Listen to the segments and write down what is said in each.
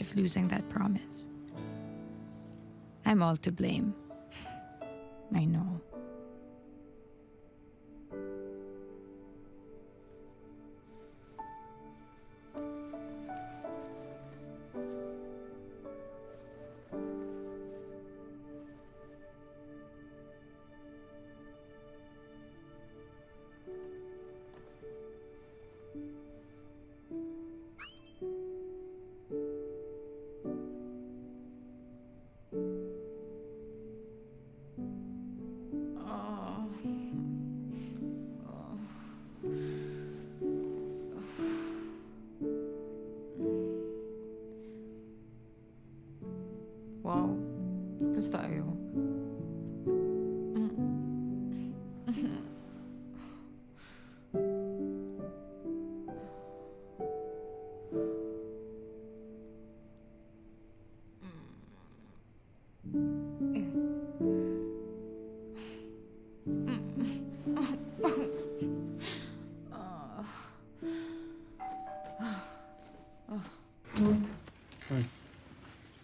of losing that promise. I'm all to blame. I know. Wow, kamusta tayo?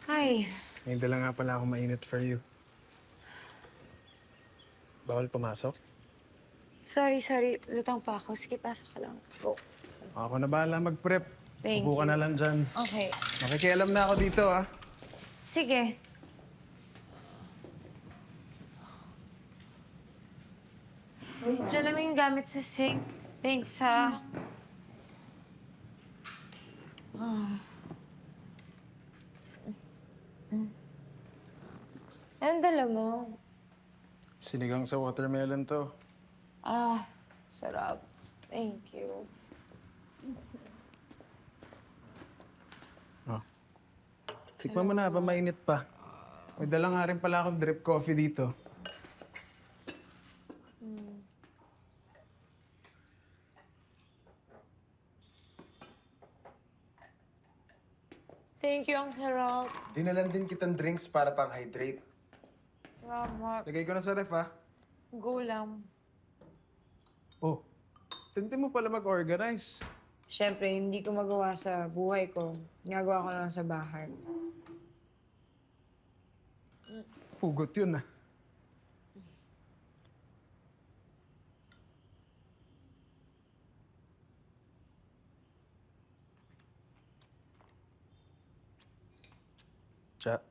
Hi. May dala nga pala ako mainit for you. Bawal pumasok? Sorry. Lutang pa ako. Sige, pasok ka lang. Go. Ako na bahala mag-prep. Thank Upo ka you. na lang dyan. Okay. Makikialam na ako dito, ah. Sige. Diyan lang yung gamit sa sink. Thanks, ha. Anong dala mo? Sinigang sa watermelon to. Sarap. Thank you. Tikman mo na, pa mainit pa. May dala nga rin pala akong drip coffee dito. Thank you, ang sarap. Dinalan din kitang drinks para pang-hydrate. Salamat. Lagay ko na sa ref, ah. Go lang. Oh, tinti mo pala mag-organize. Siyempre, hindi ko magawa sa buhay ko. Ginagawa ko lang sa bahay. Hugot yun, ah. Cha.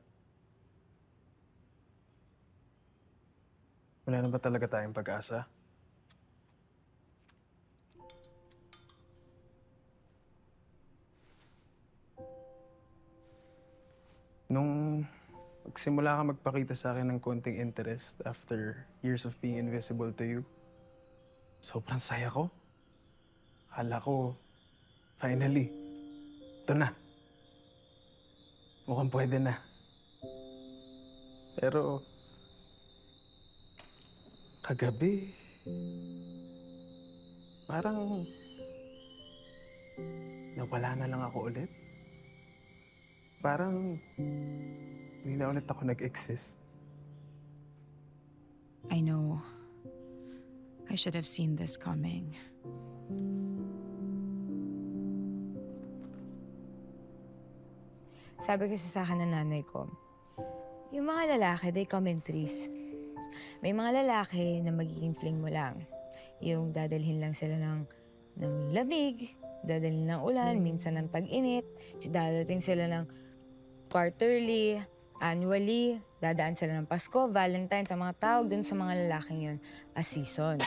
Wala na ba talaga tayong pag-asa? Nung magsimula ka magpakita sa akin ng konting interest after years of being invisible to you, sobrang saya ko. Akala ko, finally, ito na. Mukhang pwede na. Pero, kagabi, parang nawala na lang ako ulit. Parang hindi na ulit ako nag-exist. I know. I should have seen this coming. Sabi kasi sa akin ng nanay ko, yung mga lalaki, they come in threes. May mga lalaki na magiging fling mo lang. Yung dadalhin lang sila ng lamig, dadalhin ng ulan, minsan ng tag-init, dadating sila ng quarterly, annually, dadaan sila ng Pasko, Valentine's, sa mga tawag dun sa mga lalaking yun, a season.